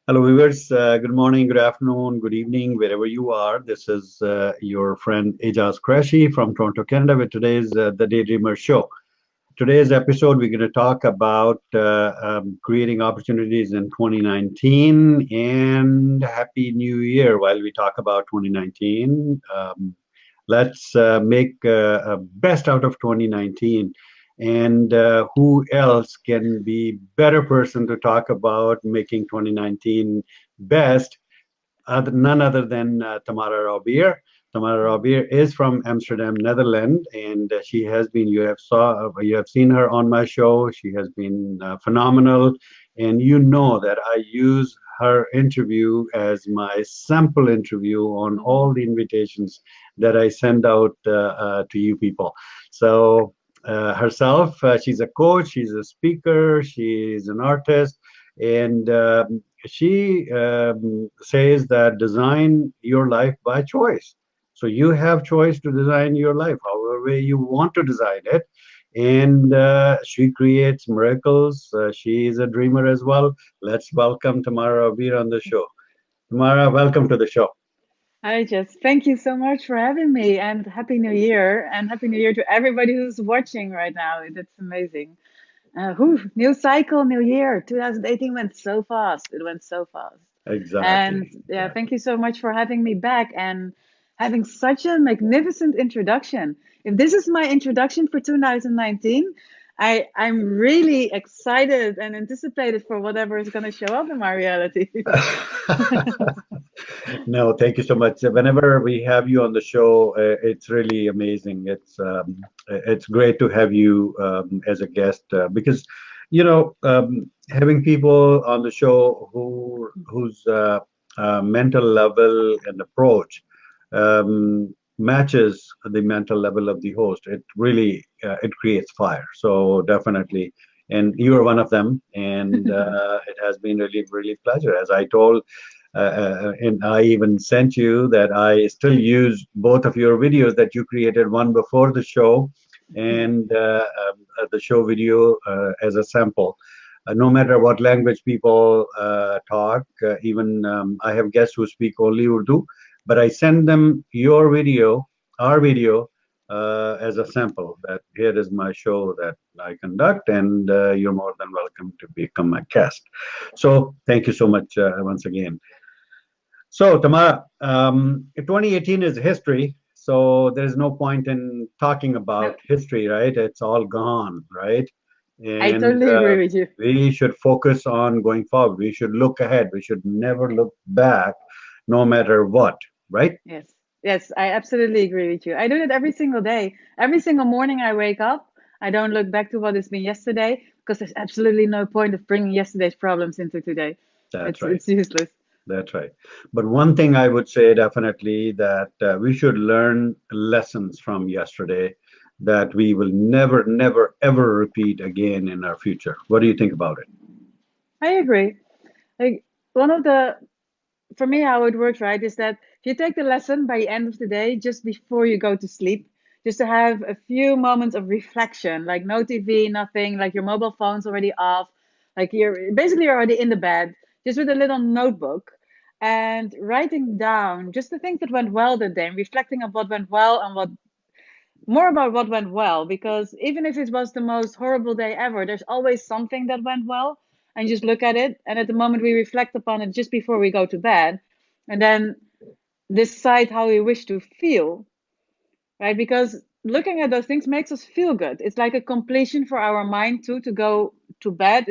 Hello, viewers. Good morning, good afternoon, good evening, wherever you are. This is your friend Ejaz Qureshi from Toronto, Canada, with today's The Daydreamer Show. Today's episode, we're going to talk about creating opportunities in 2019 and Happy New Year. While we talk about 2019, let's make a best out of 2019. And who else can be better person to talk about making 2019 best? None other than Tamara Robeer. Tamara Robeer is from Amsterdam, Netherlands, and she has been. You have seen her on my show. She has been phenomenal, and you know that I use her interview as my sample interview on all the invitations that I send out to you people. So herself, she's a coach, she's a speaker, she's an artist, and she says that design your life by choice. So you have choice to design your life however way you want to design it. And she creates miracles. She is a dreamer as well. Let's welcome Tamara Robeer on the show. Tamara, welcome to the show. Hi, Jess. Thank you so much for having me, and Happy New Year, and Happy New Year to everybody who's watching right now. That's amazing. New cycle, new year. 2018 went so fast. It went so fast. And Exactly. yeah, Exactly. thank you so much for having me back and having such a magnificent introduction. If this is my introduction for 2019, I'm really excited and anticipated for whatever is going to show up in my reality. No, thank you so much. Whenever we have you on the show, it's really amazing. It's great to have you as a guest because having people on the show whose mental level and approach matches the mental level of the host. It really it creates fire. So definitely, and you are one of them, and it has been really really pleasure. As I told and I even sent you that I still use both of your videos that you created, one before the show and the show video as a sample. No matter what language people talk, even I have guests who speak only Urdu, but I send them your video, our video, as a sample that here is my show that I conduct, and you're more than welcome to become my guest. So thank you so much once again. So, Tamara, 2018 is history, so there's no point in talking No, about history, right? It's all gone, right? I And totally agree with you. we should focus on going forward. We should look ahead. We should never look back, no matter what, right? Yes, yes, I absolutely agree with you. I do it every single day. Every single morning I wake up, I don't look back to what has been yesterday because there's absolutely no point of bringing yesterday's problems into today. That's It's right. it's useless. That's right. But one thing I would say definitely that we should learn lessons from yesterday that we will never, never, ever repeat again in our future. What do you think about it? I agree. Like one of the for me how it works right is that if you take the lesson by the end of the day just before you go to sleep, just to have a few moments of reflection, like no TV, nothing, like your mobile phone's already off, like you're already in the bed, just with a little notebook and writing down just the things that went well that day and reflecting on what went well and what more about what went well, because even if it was the most horrible day ever, there's always something that went well. And just look at it. And at the moment, we reflect upon it just before we go to bed. And then decide how we wish to feel, right? Because looking at those things makes us feel good. It's like a completion for our mind, too, to go to bed.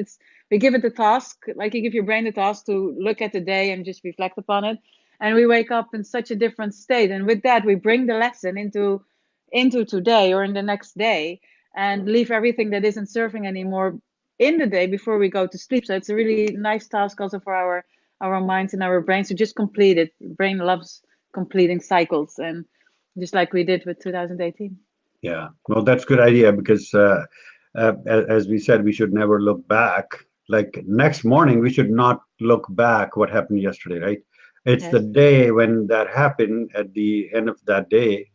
We give it a task, like you give your brain a task to look at the day and just reflect upon it. And we wake up in such a different state. And with that, we bring the lesson into today or in the next day and leave everything that isn't serving anymore in the day before we go to sleep. So it's a really nice task also for our minds and our brains to just complete it. Brain loves completing cycles, and just like we did with 2018. Yeah, well, that's a good idea because, as we said, we should never look back. Like next morning, we should not look back what happened yesterday, right? It's the Yes. day when that happened at the end of that day,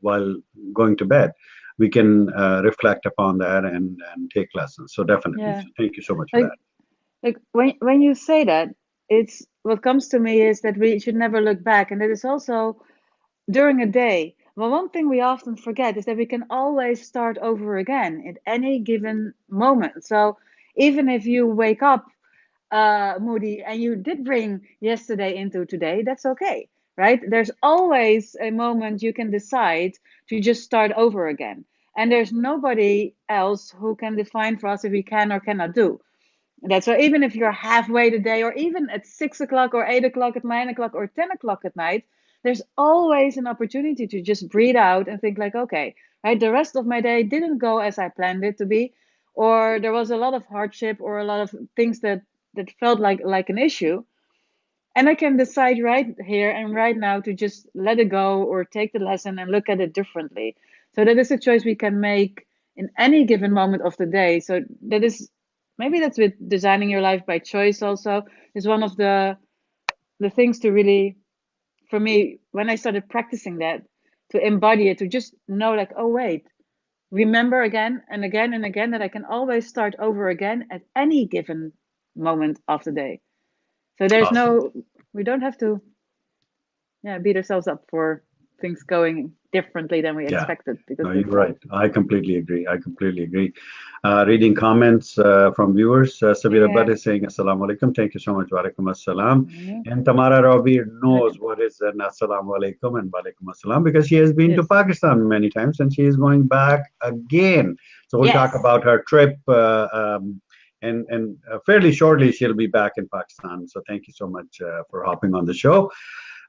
while going to bed, we can reflect upon that and take lessons. So definitely. Yeah. So thank you so much for that. Like when you say that, it's what comes to me is that we should never look back, and it is also during a day. Well, one thing we often forget is that we can always start over again at any given moment. So even if you wake up moody and you did bring yesterday into today, that's okay, right? There's always a moment you can decide to just start over again. And there's nobody else who can define for us if we can or cannot do. That's why even if you're halfway the day, or even at 6 o'clock or 8 o'clock, at 9 o'clock or 10 o'clock at night, there's always an opportunity to just breathe out and think like, okay, right, the rest of my day didn't go as I planned it to be, or there was a lot of hardship or a lot of things that felt like an issue, and I can decide right here and right now to just let it go or take the lesson and look at it differently. So that is a choice we can make in any given moment of the day. So that is maybe that's with designing your life by choice also is one of the things to really, for me, when I started practicing that, to embody it, to just know like, oh wait, remember again and again and again that I can always start over again at any given moment of the day. So there's Awesome. no, we don't have to, yeah, beat ourselves up for things going differently than we Yeah. expected because No, you're that's right. I completely agree. I completely agree. Reading comments from viewers, Sabira Bhatt yeah. is saying Assalamu alaikum. Thank you so much. Walaikum assalam. Mhm. And Tamara Robeer knows Welcome. what is an Assalamu alaikum and Walaikum assalam because she has been to Yes. Pakistan many times and she is going back again. So we'll talk Yes. about her trip and fairly shortly she'll be back in Pakistan. So thank you so much for hopping on the show.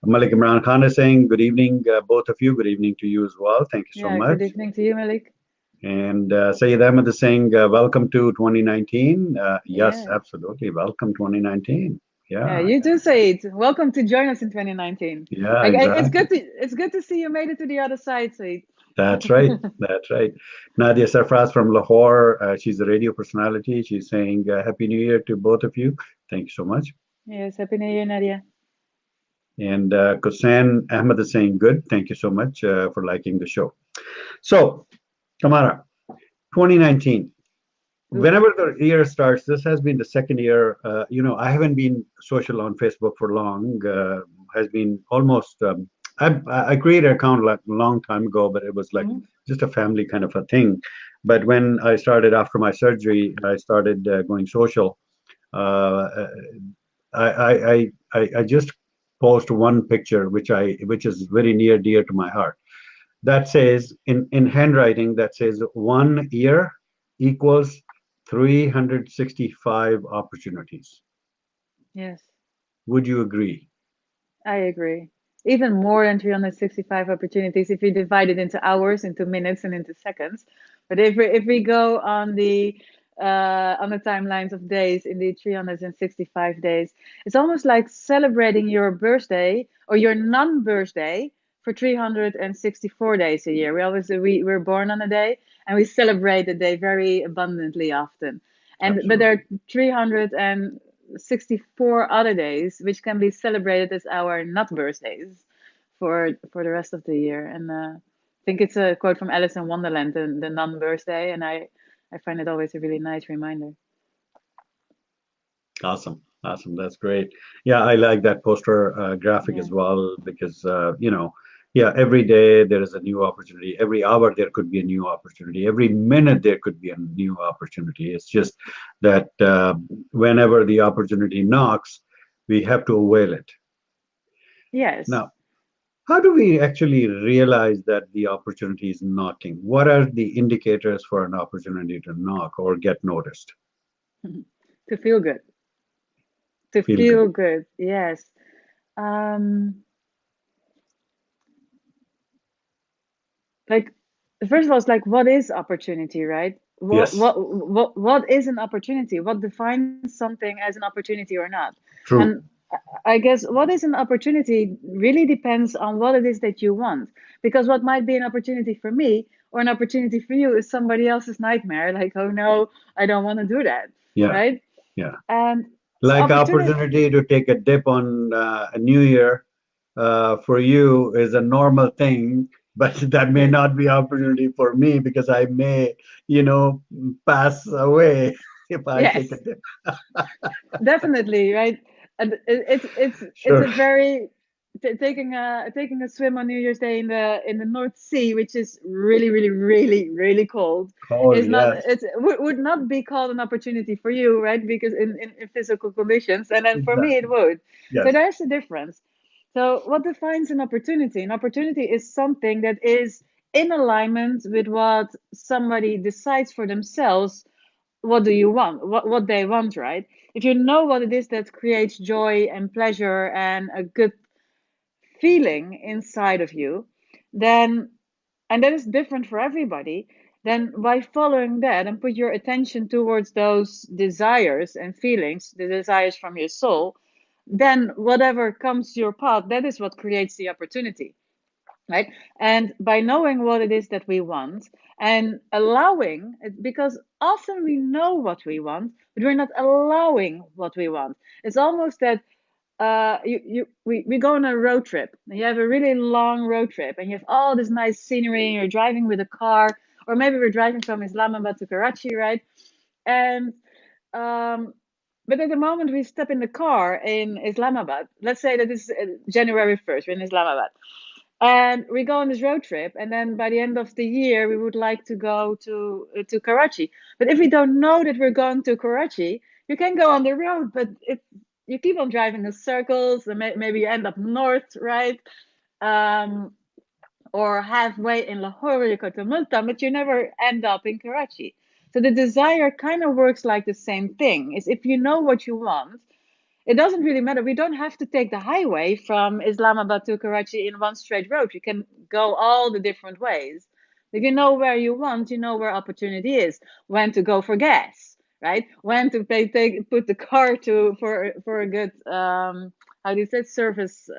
Malik Imran Khan is saying, good evening, both of you. Good evening to you as well. Thank you so Yeah. Good much. evening to you, Malik. And Sayyid Ahmed is saying, welcome to 2019. Yes, Yeah. absolutely. Welcome 2019. Yeah. Yeah, You too, Said. Welcome to join us in 2019. yeah, It's exactly. good to see you made it to the other side, Said. That's right. That's right. Nadia Sarfraz from Lahore. She's a radio personality. She's saying, Happy New Year to both of you. Thank you so much. Yes. Happy New Year, Nadia. And Kosan Ahmed is saying, good. Thank you so much for liking the show. So, Tamara, 2019. Ooh. Whenever the year starts, this has been the second year. I haven't been social on Facebook for long. Has been almost. I created an account like a long time ago, but it was like Mhm. just a family kind of a thing. But when I started after my surgery, I started going social. Uh, I just post one picture, which is very near dear to my heart. That says in handwriting that says 1 year equals 365 opportunities. Yes. Would you agree? I agree. Even more than 365 opportunities if we divide it into hours, into minutes, and into seconds. But if we go on the timelines of days in the 365 days, it's almost like celebrating your birthday or your non-birthday for 364 days a year. We're born on a day and we celebrate the day very abundantly often. But there Absolutely. are 364 other days which can be celebrated as our not birthdays for the rest of the year. And I think it's a quote from Alice in Wonderland, the non-birthday, and I find it always a really nice reminder. Awesome. Awesome. That's great. Yeah, I like that poster graphic Yeah. as well because, yeah, every day there is a new opportunity. Every hour there could be a new opportunity. Every minute there could be a new opportunity. It's just that whenever the opportunity knocks, we have to avail it. Yes. Now, how do we actually realize that the opportunity is knocking? What are the indicators for an opportunity to knock or get noticed? To feel good. To Feel good. feel good. Yes. Um, like first of all, it's like what is opportunity, right? What Yes, what what is an opportunity? What defines something as an opportunity or not? And true. I guess what is an opportunity really depends on what it is that you want. Because what might be an opportunity for me or an opportunity for you is somebody else's nightmare. Like, oh no, I don't want to do that, Yeah, right? yeah. And so Like opportunity, opportunity to take a dip on a New Year for you is a normal thing, but that may yes, not be opportunity for me because I may, pass away if I take a yes, dip. definitely, right? And it's Sure. a very taking a swim on New Year's Day in the North Sea, which is really, really, really, really cold, Cold, is not yes. would not be called an opportunity for you, right? Because in physical conditions, and then for me it Exactly. would. So Yes. there's a difference. So what defines an opportunity? An opportunity is something that is in alignment with what somebody decides for themselves. What do you want, what they want, right? If you know what it is that creates joy and pleasure and a good feeling inside of you, then, and that is different for everybody, then by following that and put your attention towards those desires and feelings, the desires from your soul, then whatever comes your path, that is what creates the opportunity, right? And by knowing what it is that we want and allowing it, because often we know what we want, but we're not allowing what we want. It's almost that we go on a road trip and you have a really long road trip and you have all this nice scenery and you're driving with a car, or maybe we're driving from Islamabad to Karachi, right? And um, but at the moment we step in the car in Islamabad, let's say that this is January 1st, we're in Islamabad, and we go on this road trip, and then by the end of the year we would like to go to Karachi. But if we don't know that we're going to Karachi, you can go on the road, but you keep on driving in circles, and maybe you end up north, right? um, or halfway in Lahore you go to Multan, but you never end up in Karachi. So the desire kind of works like the same thing. Is if you know what you want, it doesn't really matter. We don't have to take the highway from Islamabad to Karachi in one straight road. You can go all the different ways. If you know where you want, you know where opportunity is, when to go for gas, right? When to put the car to for a good how do you say, service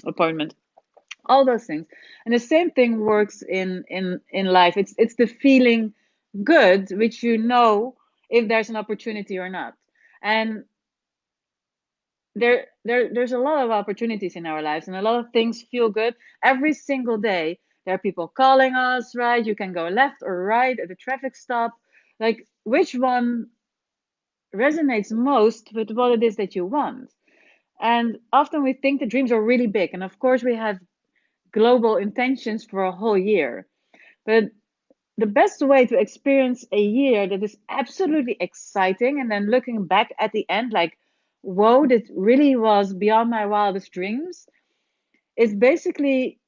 appointment. All those things. And the same thing works in life. It's the feeling good, which you know if there's an opportunity or not. And there's a lot of opportunities in our lives, and a lot of things feel good every single day. There are people calling us, right? You can go left or right at the traffic stop. Like, which one resonates most with what it is that you want? And often we think the dreams are really big, and of course we have global intentions for a whole year. But the best way to experience a year that is absolutely exciting and then looking back at the end like, whoa, that really was beyond my wildest dreams, is basically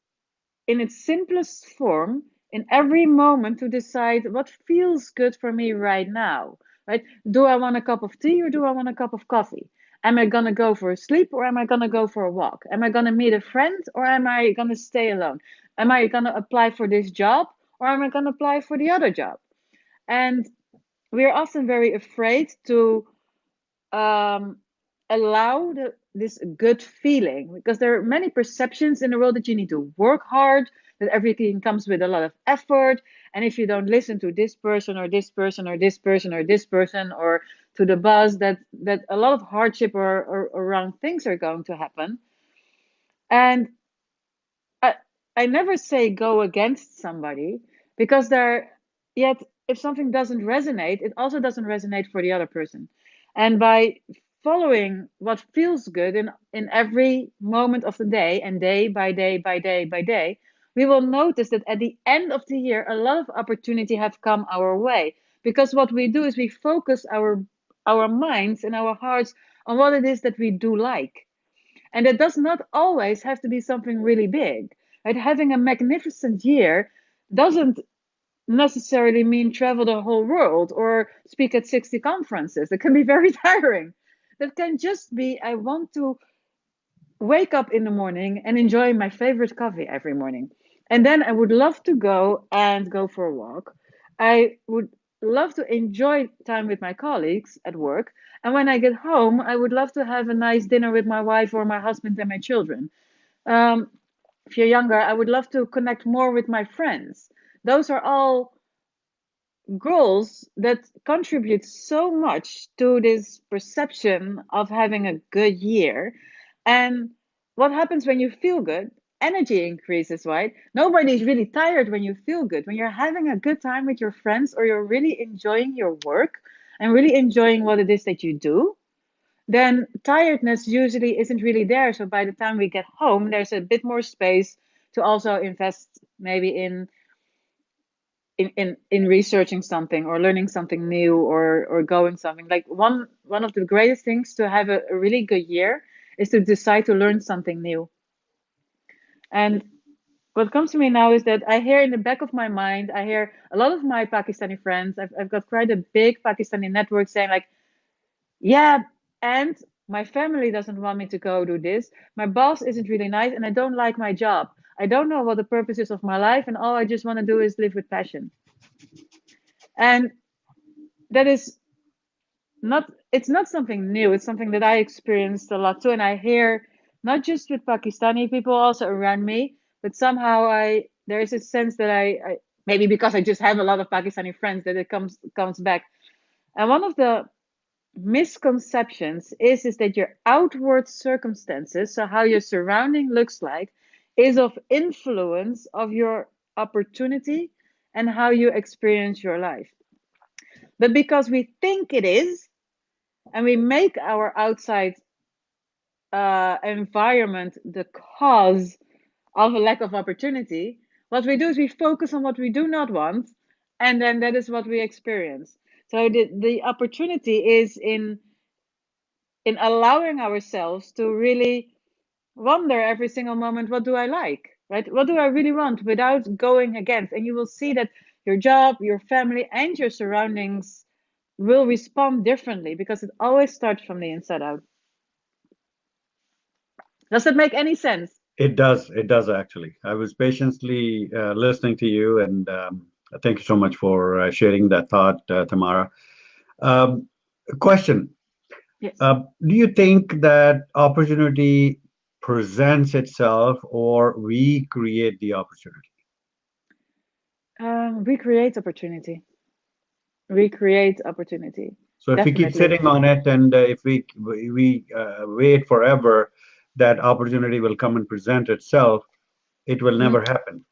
in its simplest form in every moment to decide what feels good for me right now, right? Do I want a cup of tea or do I want a cup of coffee? Am I gonna go for a sleep or am I gonna go for a walk? Am I gonna meet a friend or am I gonna stay alone? Am I gonna apply for this job or am I gonna apply for the other job? And we are often very afraid to um, allow this good feeling, because there are many perceptions in the world that you need to work hard, that everything comes with a lot of effort, and if you don't listen to this person or this person or this person or this person or to the boss, that a lot of hardship or wrong things are going to happen. And I, I never say go against somebody, because there, yet if something doesn't resonate, it also doesn't resonate for the other person. And by following what feels good in every moment of the day, and day by day by day by day, we will notice that at the end of the year, a lot of opportunity have come our way. Because what we do is we focus our minds and our hearts on what it is that we do like. And it does not always have to be something really big. Right? Having a magnificent year doesn't necessarily mean travel the whole world or speak at 60 conferences. It can be very tiring. That can just be, I want to wake up in the morning and enjoy my favorite coffee every morning. And then I would love to go for a walk. I would love to enjoy time with my colleagues at work. And when I get home, I would love to have a nice dinner with my wife or my husband and my children. Um, if you're younger, I would love to connect more with my friends. Those are all goals that contribute so much to this perception of having a good year. And what happens when you feel good? Energy increases, right? Nobody's really tired when you feel good. When you're having a good time with your friends or you're really enjoying your work, and really enjoying what it is that you do, then tiredness usually isn't really there. So by the time we get home, there's a bit more space to also invest maybe in researching something or learning something new or going something. Like one of the greatest things to have a really good year is to decide to learn something new. And what comes to me now is that I hear in the back of my mind, I hear a lot of my Pakistani friends. I've got quite a big Pakistani network saying like, yeah, and my family doesn't want me to go do this. My boss isn't really nice, and I don't like my job. I don't know what the purpose is of my life, and all I just want to do is live with passion. And that is not, it's not something new. It's something that I experienced a lot too. And I hear not just with Pakistani people also around me, but somehow there is a sense that I maybe because I just have a lot of Pakistani friends that it comes back. And one of the misconceptions is that your outward circumstances, so how your surrounding looks like, is of influence of your opportunity and how you experience your life. But because we think it is, and we make our outside environment the cause of a lack of opportunity, what we do is we focus on what we do not want, and then that is what we experience. So the opportunity is in allowing ourselves to really wonder every single moment, what do I like, right? What do I really want without going against? And you will see that your job, your family, and your surroundings will respond differently because it always starts from the inside out. Does that make any sense? It does. It does actually. I was patiently listening to you, and thank you so much for sharing that thought, Tamara. Um, Question. Yes. Do you think that opportunity presents itself or we create the opportunity? We create opportunity. We create opportunity. So if we keep Definitely. sitting on it and if we wait forever, that opportunity will come and present itself, it will Mm. never happen.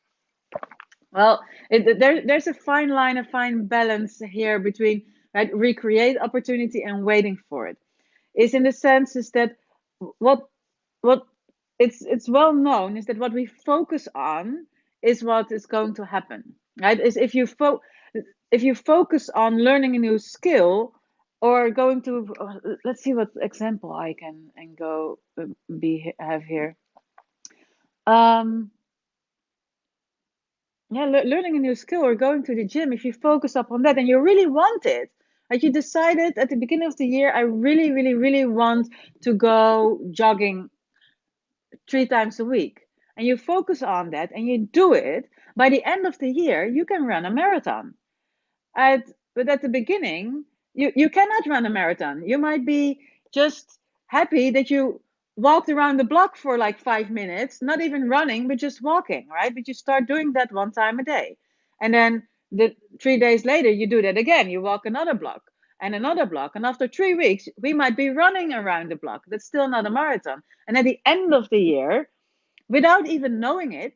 Well, there's a fine line, a fine balance here between right, recreate opportunity and waiting for it. Is in the sense is that what what it's well known is that what we focus on is what is going to happen, right? Is if you focus on learning a new skill or going to let's see what example I can and go be have here. Um, yeah, learning a new skill or going to the gym, if you focus up on that and you really want it, like you decided at the beginning of the year, I really, really, really want to go jogging 3 times a week, and you focus on that and you do it, by the end of the year, you can run a marathon. At, but at the beginning, you cannot run a marathon. You might be just happy that you walked around the block for like 5 minutes, not even running, but just walking, right? But you start doing that 1 time a day. And then 3 days later, you do that again. You walk another block and another block. And after 3 weeks, we might be running around the block. That's still not a marathon. And at the end of the year, without even knowing it,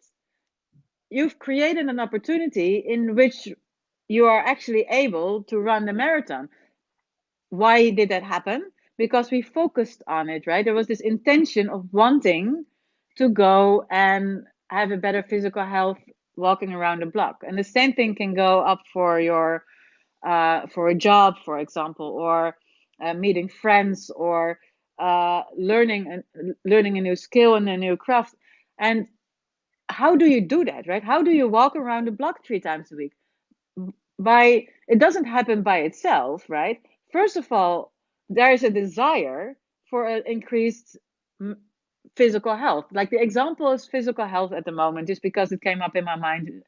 you've created an opportunity in which you are actually able to run the marathon. Why did that happen? Because we focused on it, right? There was this intention of wanting to go and have a better physical health walking around the block. And the same thing can go up for your for a job, for example, or meeting friends, or learning a new skill and a new craft. And how do you do that, right? How do you walk around the block 3 times a week? By it doesn't happen by itself, right? First of all, there is a desire for an increased physical health. Like the example is physical health at the moment, just because it came up in my mind.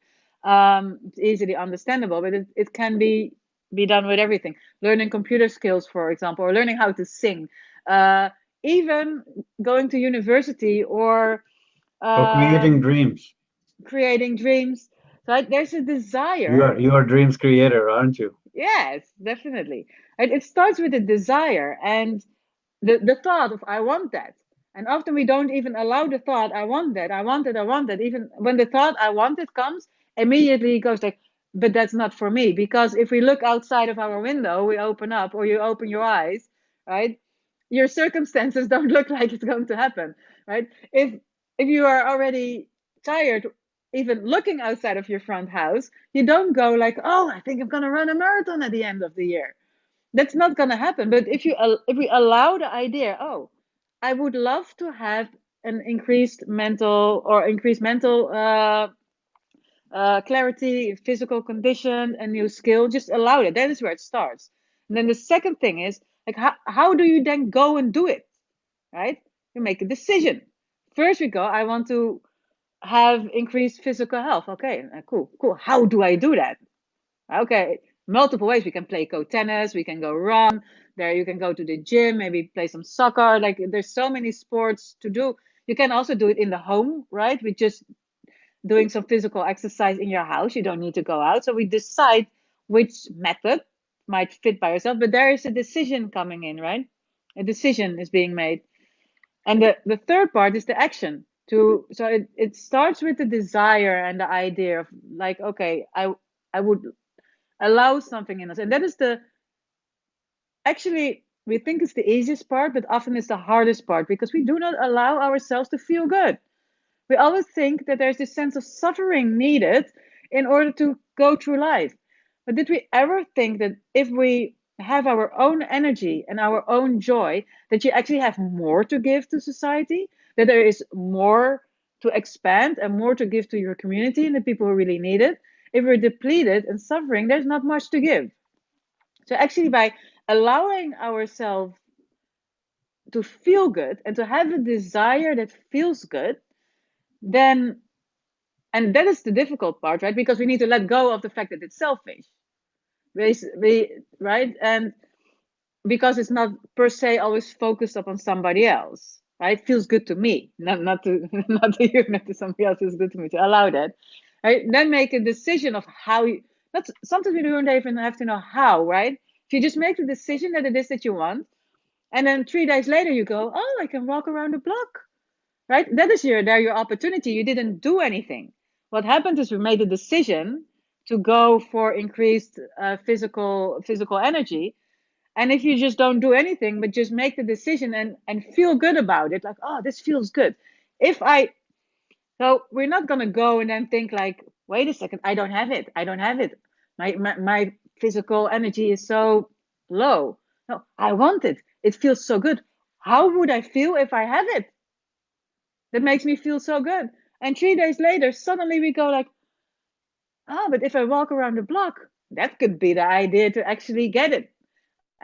It's easily understandable, but it can be done with everything. Learning computer skills, for example, or learning how to sing, uh, even going to university or Or creating um, dreams. creating dreams. So there's a You desire. are you are dreams creator, aren't you? Yes, definitely. It starts with a desire and the thought of I want that. And often we don't even allow the thought I want that, I want it, I want that. Even when the thought I want it comes, immediately it goes like, but that's not for me. Because if we look outside of our window, we open up, or you open your eyes, right? Your circumstances don't look like it's going to happen, right? If you are already tired, even looking outside of your front house, you don't go like, oh, I think I'm going to run a marathon at the end of the year. That's not going to happen. But if we allow the idea, oh, I would love to have an increased mental clarity, physical condition, a new skill. Just allow it. That is where it starts. And then the second thing is like, how do you then go and do it? Right? You make a decision. First, we go, I want to have increased physical health. Okay, cool, cool. How do I do that? Okay, multiple ways. We can play co-tennis, we can go run. There, you can go to the gym, maybe play some soccer. Like, there's so many sports to do. You can also do it in the home, right? We just doing some physical exercise in your house. You don't need to go out. So we decide which method might fit by yourself, but there is a decision coming in, right? A decision is being made. And the third part is the action. So it starts with the desire and the idea of like, okay, I would allow something in us. And that is actually, we think it's the easiest part, but often it's the hardest part because we do not allow ourselves to feel good. We always think that there's this sense of suffering needed in order to go through life. But did we ever think that if we have our own energy and our own joy, that you actually have more to give to society? That there is more to expand and more to give to your community and the people who really need it? If we're depleted and suffering, there's not much to give. So actually, by allowing ourselves to feel good and to have a desire that feels good, then, and that is the difficult part, right? Because we need to let go of the fact that it's selfish, right? And because it's not per se always focused upon somebody else, right? It feels good to me, not to not to you, not to somebody else. It's good to me to allow that, right? Then make a decision of how you. That's sometimes we don't even have to know how, right? If you just make the decision that it is that you want, and then 3 days later you go, oh, I can walk around the block, right? That is your opportunity. You didn't do anything. What happened is we made a decision to go for increased physical energy. And if you just don't do anything but just make the decision and feel good about it, like, oh, this feels good. If I So we're not gonna go and then think like, wait a second, I don't have it. My physical energy is so low. No, I want it. It feels so good. How would I feel if I have it? That makes me feel so good. And 3 days later, suddenly we go like, oh, but if I walk around the block, that could be the idea to actually get it.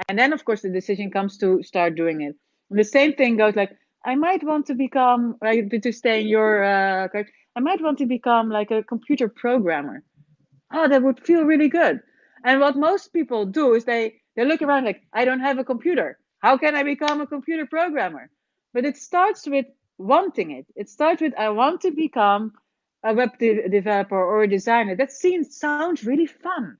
And then, of course, the decision comes to start doing it. And the same thing goes like, I might want to become, right, to stay in your, I might want to become like a computer programmer. Oh, that would feel really good. And what most people do is they look around like, I don't have a computer. How can I become a computer programmer? But it starts with wanting it. It starts with, I want to become a developer or a designer. That sounds really fun.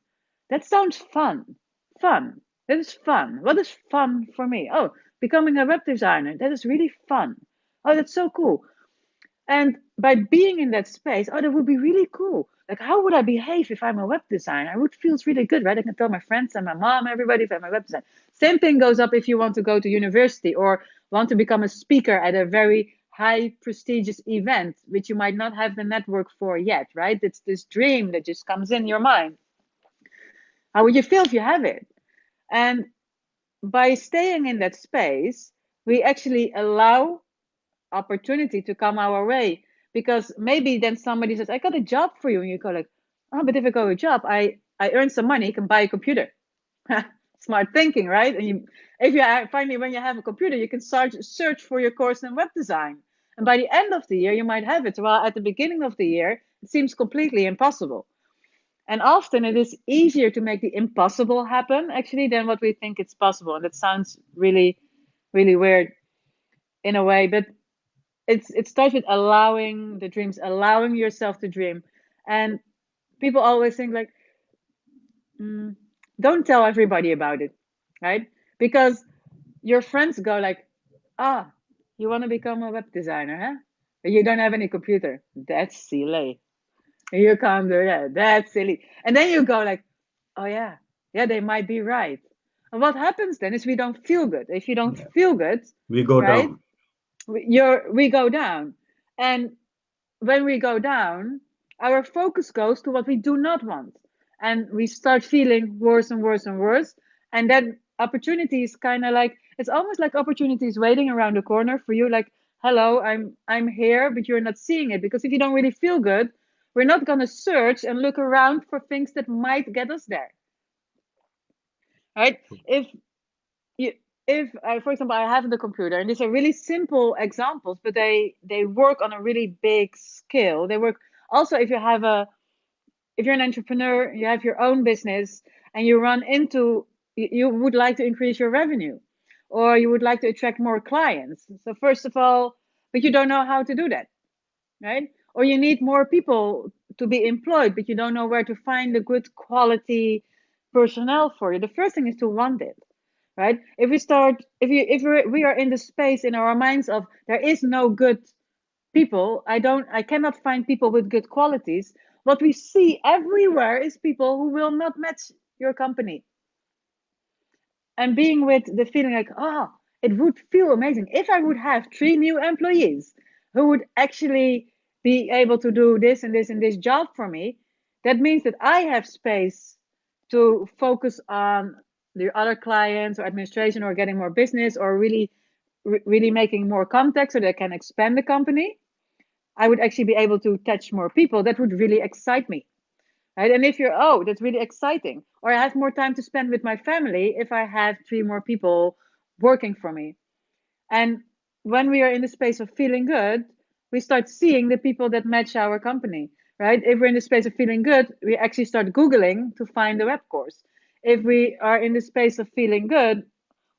That sounds fun. Fun. That is fun. What is fun for me? Oh, becoming a web designer. That is really fun. Oh, that's so cool. And by being in that space, oh, that would be really cool. Like, how would I behave if I'm a web designer? I would feel really good, right? I can tell my friends and my mom, everybody, if I'm a web designer. Same thing goes up if you want to go to university or want to become a speaker at a very high prestigious event, which you might not have the network for yet, right? It's this dream that just comes in your mind. How would you feel if you have it? And by staying in that space, we actually allow opportunity to come our way, because maybe then somebody says, I got a job for you, and you go like, oh, but if I go a job, I earn some money, can buy a computer. Smart thinking, right? And if you finally, when you have a computer, you can start search for your course in web design, and by the end of the year you might have it, while at the beginning of the year it seems completely impossible. And often it is easier to make the impossible happen actually than what we think it's possible. And that sounds really, really weird in a way, but it starts with allowing the dreams, allowing yourself to dream. And people always think like, mm, don't tell everybody about it, right? Because your friends go like, ah, you want to become a web designer, huh? But you don't have any computer. That's silly. You can't do that. That's silly. And then you go like, oh yeah, yeah, they might be right. And what happens then is we don't feel good. If you don't Yeah. feel good, We go right, down. we go down. And when we go down, our focus goes to what we do not want. And we start feeling worse and worse and worse. And then opportunities kind of like, it's almost like opportunities waiting around the corner for you, like, hello, I'm here, but you're not seeing it. Because if you don't really feel good, we're not gonna search and look around for things that might get us there. Right? If you if for example, I have the computer, and these are really simple examples, but they work on a really big scale. They work also if you're an entrepreneur, you have your own business, and you run into you would like to increase your revenue, or you would like to attract more clients. So first of all, but you don't know how to do that, right? Or you need more people to be employed, but you don't know where to find the good quality personnel for you. The first thing is to want it, right? If we start, if we are in the space in our minds of there is no good people, I cannot find people with good qualities. What we see everywhere is people who will not match your company. And being with the feeling like, oh, it would feel amazing if I would have three new employees who would actually be able to do this and this and this job for me. That means that I have space to focus on the other clients or administration or getting more business or really making more contacts so that I can expand the company. I would actually be able to touch more people. That would really excite me. Right? And if you're, oh, that's really exciting. Or I have more time to spend with my family if I have three more people working for me. And when we are in the space of feeling good, we start seeing the people that match our company, right? If we're in the space of feeling good, we actually start Googling to find the web course. If we are in the space of feeling good,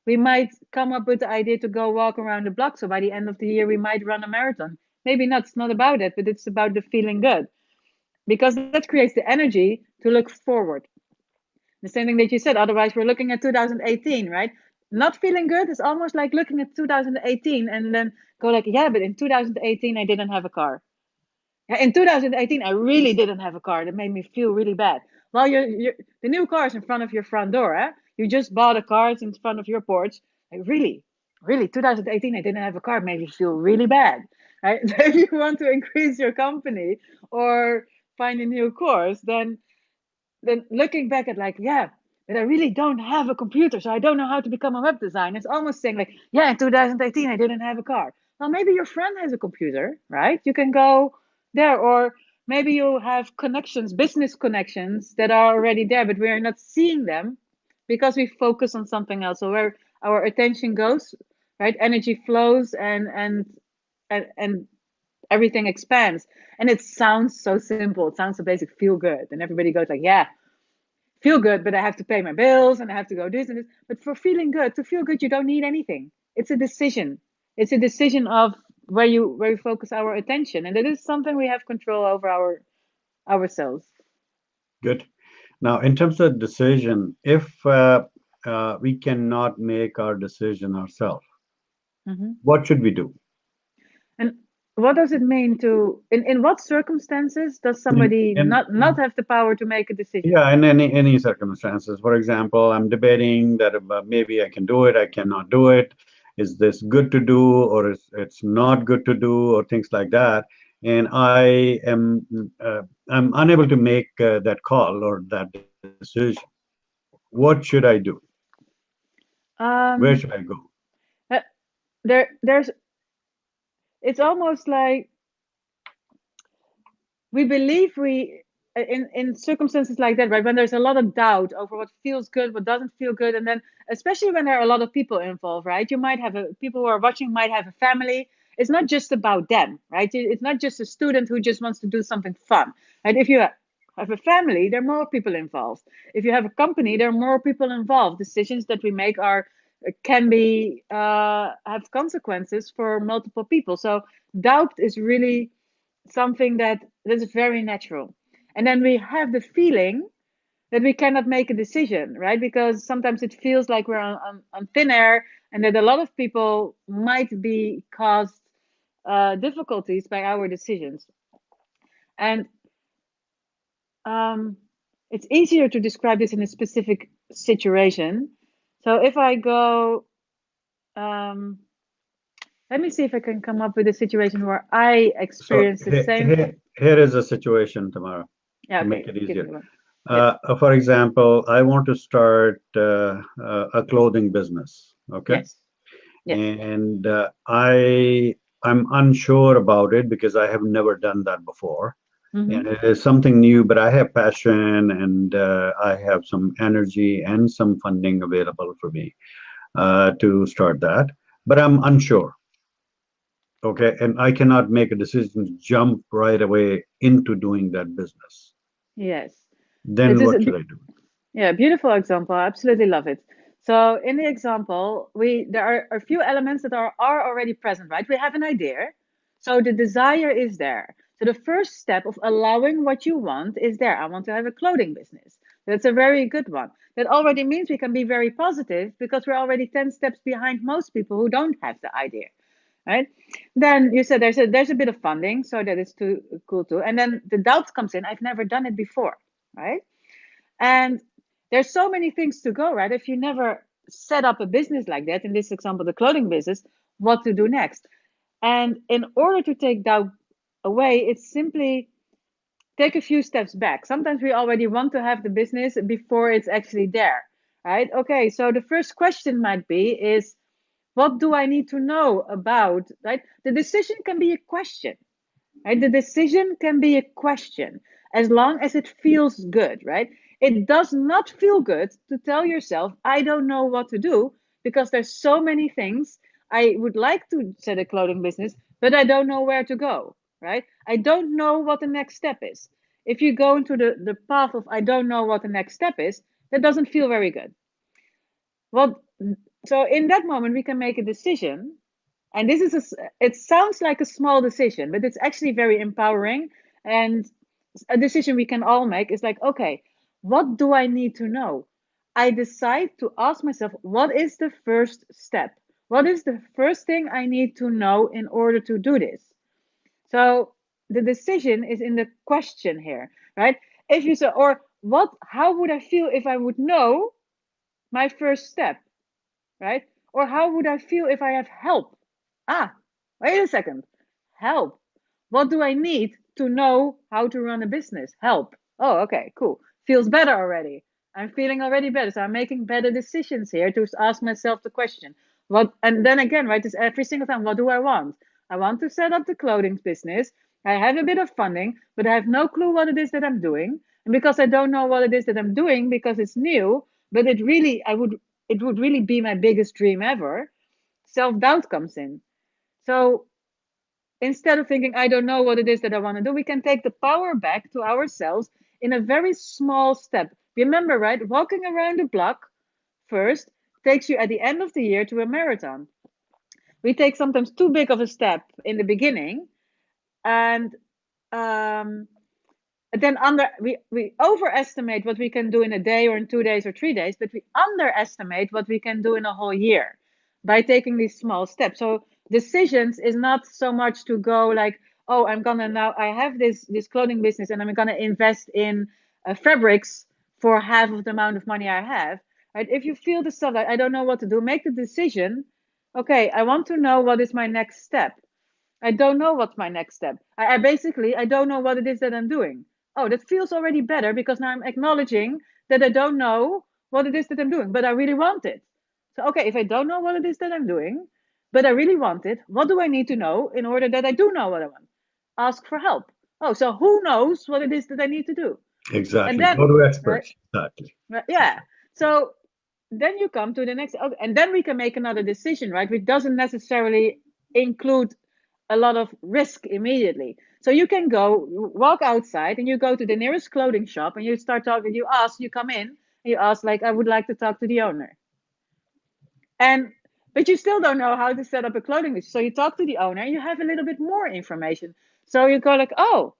we might come up with the idea to go walk around the block. So by the end of the year, we might run a marathon. Maybe not, it's not about it, but it's about the feeling good because that creates the energy to look forward. The same thing that you said. Otherwise, we're looking at 2018, right? Not feeling good is almost like looking at 2018 and then go like, yeah, but in 2018 I didn't have a car. Yeah, in 2018 I really didn't have a car. That made me feel really bad. Well, the new car is in front of your front door. Eh? You just bought a car. It's in front of your porch. Like, really, 2018 I didn't have a car. It made me feel really bad. Right? If you want to increase your company or find a new course, then looking back at like, yeah, but I really don't have a computer, so I don't know how to become a web designer. It's almost saying like, yeah, in 2018 I didn't have a car. Well, maybe your friend has a computer, right? You can go there, or maybe you have connections, business connections that are already there, but we are not seeing them because we focus on something else. So where our attention goes, right? Energy flows and everything expands. And it sounds so simple. It sounds so basic, feel good. And everybody goes like, yeah, feel good, but I have to pay my bills and I have to go this and this. But for feeling good, to feel good, you don't need anything. It's a decision. It's a decision of where you focus our attention, and it is something we have control over ourselves. Good. Now, in terms of decision, if we cannot make our decision ourselves, Hmm. what should we do? And what does it mean to in what circumstances does In, somebody in, not have the power to make a decision? yeah, in any circumstances. For example, I'm debating that maybe I can do it, I cannot do it. Is this good to do, or is it's not good to do, or things like that? And I'm unable to make that call or that decision. What should I do? Where should Um, I go? uh, there's it's almost like we believe we in circumstances like that, right, when there's a lot of doubt over what feels good, what doesn't feel good, and then especially when there are a lot of people involved, right, you might have people who are watching might have a family. It's not just about them, right? It's not just a student who just wants to do something fun, right? If you have a family, there are more people involved. If you have a company, there are more people involved. Decisions that we make are can be have consequences for multiple people. So doubt is really something that is very natural. And then we have the feeling that we cannot make a decision, right? Because sometimes it feels like we're on thin air, and that a lot of people might be caused difficulties by our decisions. And um, it's easier to describe this in a specific situation. So if I go, um, let me see if I can come up with a situation where I So experience the same. here is a situation, Tamara, Yeah, to make okay, it give easier. me one. Yes, For example, I want to start a clothing business, okay? yes, yes. And I'm unsure about it because I have never done that before, and Mm-hmm. it is something new. But I have passion and I have some energy and some funding available for me to start that. But I'm unsure, okay? And I cannot make a decision to jump right away into doing that business. Yes. It Then is what should I do? yeah, beautiful example. I absolutely love it. So in the example, we there are a few elements that are already present, right? We have an idea. So the desire is there. So the first step of allowing what you want is there. I want to have a clothing business. That's a very good one. That already means we can be very positive because we're already 10 steps behind most people who don't have the idea, right? Then you said there's a bit of funding, so that is too cool too. And then the doubt comes in. I've never done it before, right? And there's so many things to go, right? If you never set up a business like that, in this example, the clothing business, what to do next? And in order to take doubt away, it's simply take a few steps back. Sometimes we already want to have the business before it's actually there, right? Okay, so the first question might be is what do I need to know about, right? The decision can be a question. Right? The decision can be a question as long as it feels good, right? It does not feel good to tell yourself, I don't know what to do because there's so many things. I would like to set a clothing business, but I don't know where to go, right? I don't know what the next step is. If you go into the path of I don't know what the next step is, that doesn't feel very good. Well, so in that moment, we can make a decision and this is it sounds like a small decision, but it's actually very empowering. And a decision we can all make is like, okay, what do I need to know? I decide to ask myself, what is the first step? What is the first thing I need to know in order to do this? So the decision is in the question here, right? If you say, or what, how would I feel if I would know my first step? Right? Or how would I feel if I have help? Ah, wait a second. Help. What do I need to know how to run a business? Help. Oh, okay, cool. Feels better already. I'm feeling already better. So I'm making better decisions here to ask myself the question. What, and then again, right, this every single time, what do I want? I want to set up the clothing business. I have a bit of funding, but I have no clue what it is that I'm doing. And because I don't know what it is that I'm doing, because it's new, but it would really be my biggest dream ever, self doubt comes in. So instead of thinking, I don't know what it is that I want to do, we can take the power back to ourselves in a very small step. Remember, right? Walking around the block first takes you at the end of the year to a marathon. We take sometimes too big of a step in the beginning, and um, then we overestimate what we can do in a day or in 2 days or 3 days, but we underestimate what we can do in a whole year by taking these small steps. So decisions is not so much to go like, oh, I'm gonna now I have this clothing business and I'm gonna invest in fabrics for half of the amount of money I have. Right? If you feel the stuff that I don't know what to do, make the decision. Okay, I want to know what is my next step. I don't know what's my next step. I basically I don't know what it is that I'm doing. Oh, that feels already better because now I'm acknowledging that I don't know what it is that I'm doing, but I really want it. So okay, if I don't know what it is that I'm doing, but I really want it, what do I need to know in order that I do know what I want? Ask for help. Oh, so who knows what it is that I need to do? And Exactly. then, Go to right, experts. Exactly. right, yeah. So then you come to the next, okay, and then we can make another decision, right? Which doesn't necessarily include a lot of risk immediately. So you can go walk outside and you go to the nearest clothing shop and you start talking. You ask, you come in and you ask, like, I would like to talk to the owner. And but you still don't know how to set up a clothing business. So you talk to the owner and you have a little bit more information. So you go like, oh,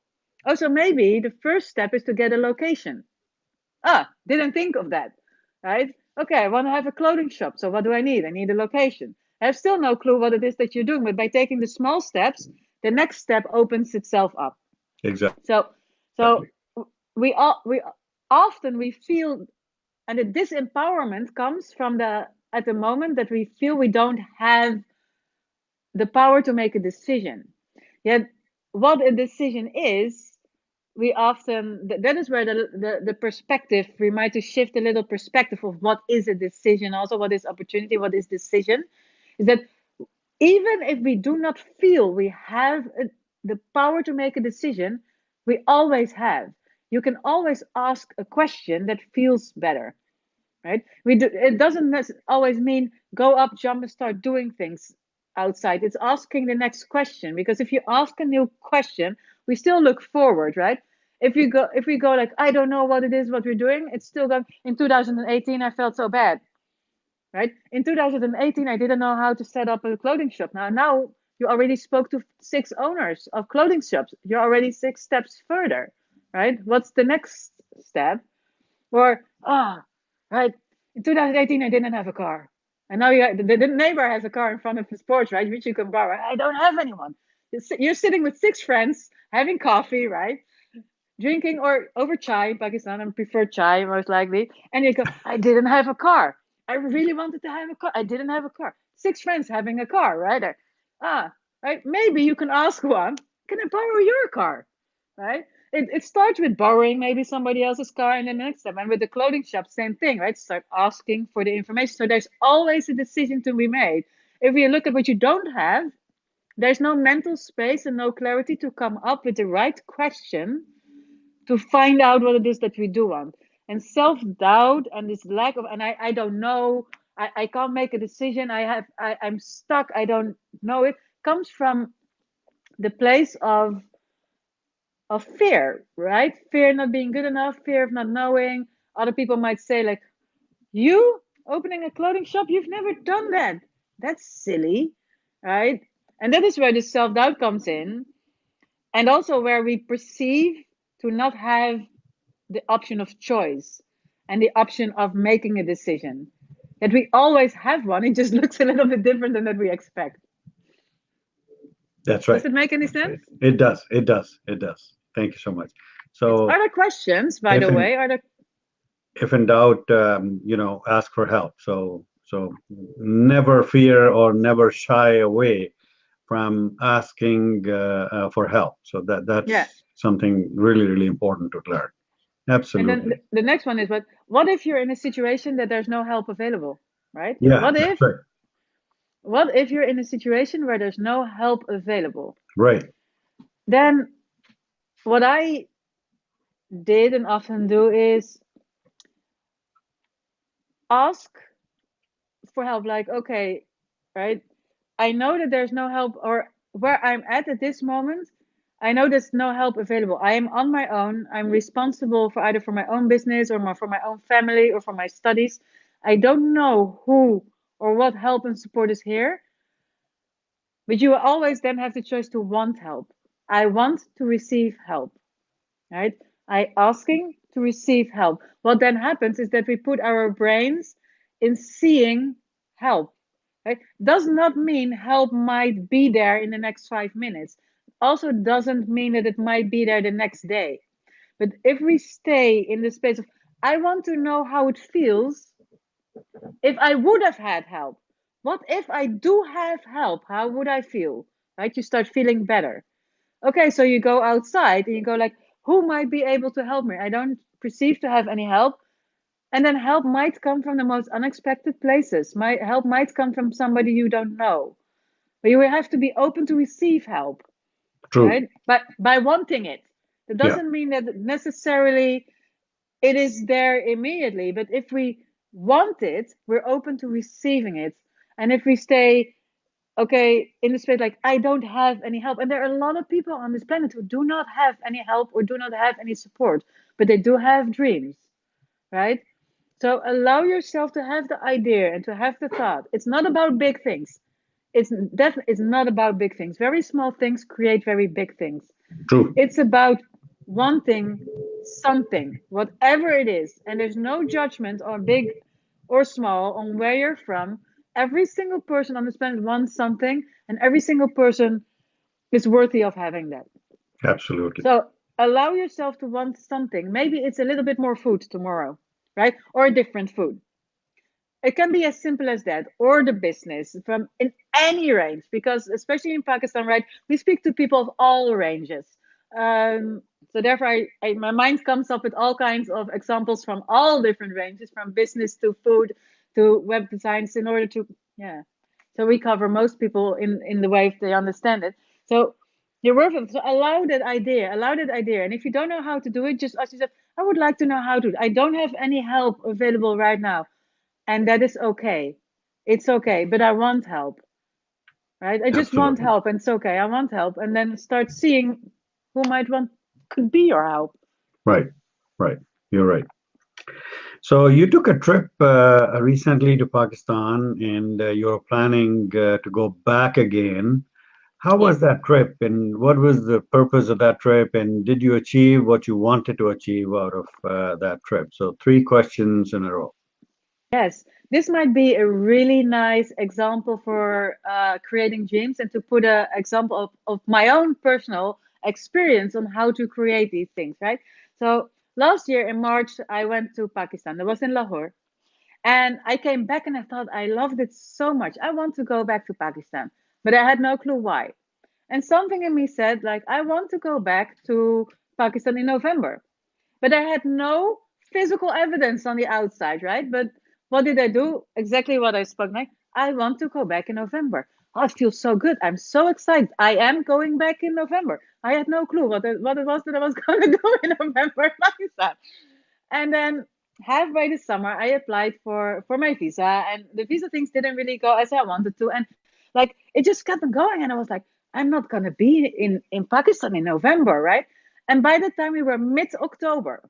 so maybe the first step is to get a location. Ah, didn't think of that, right? Okay, I want to have a clothing shop. So what do I need? I need a location. I have still no clue what it is that you're doing, but by taking the small steps, the next step opens itself up. Exactly. So, so we often we feel, and the disempowerment comes from the at the moment that we feel we don't have the power to make a decision. Yet, what a decision is, we often that is where the perspective, we might to shift a little perspective of what is a decision, also what is opportunity, what is decision, is that even if we do not feel we have the power to make a decision, we always have. You can always ask a question that feels better, right? It doesn't always mean go up, jump, and start doing things outside. It's asking the next question, because if you ask a new question, we still look forward, right? If we go like, I don't know what it is, what we're doing, it's still going. In 2018, I felt so bad, right? In 2018, I didn't know how to set up a clothing shop. Now you already spoke to 6 owners of clothing shops. You're already 6 steps further, right? What's the next step? Or, right, in 2018, I didn't have a car. And now the neighbor has a car in front of his porch, right, which you can borrow. I don't have anyone. You're sitting with 6 friends, having coffee, right? Drinking or over chai in Pakistan, and prefer chai most likely. And you go, I didn't have a car. I really wanted to have a car. I didn't have a car. 6 friends having a car, right? Right. Maybe you can ask one, can I borrow your car? Right? It starts with borrowing maybe somebody else's car, and then the next step. And with the clothing shop, same thing, right? Start asking for the information. So there's always a decision to be made. If you look at what you don't have, there's no mental space and no clarity to come up with the right question to find out what it is that we do want. And self-doubt and this lack of, and I don't know, I can't make a decision, I'm stuck, I don't know it, comes from the place of fear, right? Fear not being good enough, fear of not knowing. Other people might say, like, you opening a clothing shop, you've never done that. That's silly, right? And that is where the self-doubt comes in. And also where we perceive to not have the option of choice and the option of making a decision. That we always have one, it just looks a little bit different than that we expect. That's Does right. it make any That's right. sense? It does. It does. It does. Thank you so much. So, Are there questions, by if the in way? Are there? if in doubt, ask for help. So never fear or never shy away from asking for help. So Yeah. that's something really, really important to learn. And then Absolutely. the next one is, what if you're in a situation that there's no help available, right? Yeah, that's right. What if you're in a situation where there's no help available? Right. Then what I did and often do is ask for help. Like, okay, right, I know that there's no help, or where I'm at this moment, I know there's no help available. I am on my own. I'm responsible for either for my own business or for my own family or for my studies. I don't know who or what help and support is here, but you always then have the choice to want help. I want to receive help, right? I asking to receive help. What then happens is that we put our brains in seeing help. Right? Does not mean help might be there in the next 5 minutes. Also doesn't mean that it might be there the next day. But if we stay in the space of, I want to know how it feels if I would have had help. What if I do have help? How would I feel? Right? You start feeling better. Okay, so you go outside and you go like, who might be able to help me? I don't perceive to have any help. And then help might come from the most unexpected places. My help might come from somebody you don't know. But you will have to be open to receive help, True. right? But by wanting it. That Yeah. doesn't mean that necessarily it is there immediately. But if we want it, we're open to receiving it. And if we stay, okay, in the space like, I don't have any help. And there are a lot of people on this planet who do not have any help or do not have any support, but they do have dreams, right? So allow yourself to have the idea and to have the thought. It's not about big things. It's definitely it's not about big things. Very small things create very big things. True. It's about wanting something, whatever it is. And there's no judgment on big or small on where you're from. Every single person on this planet wants something, and every single person is worthy of having that. Absolutely. So allow yourself to want something. Maybe it's a little bit more food tomorrow, right? Or a different food. It can be as simple as that, or the business from in any range, because especially in Pakistan, right, we speak to people of all ranges. So therefore, my mind comes up with all kinds of examples from all different ranges, from business to food to web designs, in order to, yeah. So we cover most people in the way they understand it. So you're worth it. So allow that idea. And if you don't know how to do it, just ask yourself, I would like to know how to. I don't have any help available right now, and that is okay. It's okay, but I want help, right? I just want Absolutely. help, and it's okay. I want help, and then start seeing who might want could be your help. Right. Right. You're right. So you took a trip recently to Pakistan, and you're planning to go back again. How was Yes. that trip, and what was the purpose of that trip, and did you achieve what you wanted to achieve out of that trip? So three questions in a row. Yes, this might be a really nice example for creating dreams, and to put an example of my own personal experience on how to create these things, right? So last year in March, I went to Pakistan. I was in Lahore, and I came back and I thought I loved it so much. I want to go back to Pakistan, but I had no clue why. And something in me said, like, I want to go back to Pakistan in November. But I had no physical evidence on the outside, right? But what did I do? Exactly what I spoke like. I want to go back in November. Oh, it feels so good. I'm so excited. I am going back in November. I had no clue what it was that I was going to do in November in Pakistan. And then halfway this summer, I applied for my visa, and the visa things didn't really go as I wanted to. And like it just kept on going. And I was like, I'm not going to be in Pakistan in November, right? And by the time we were mid October,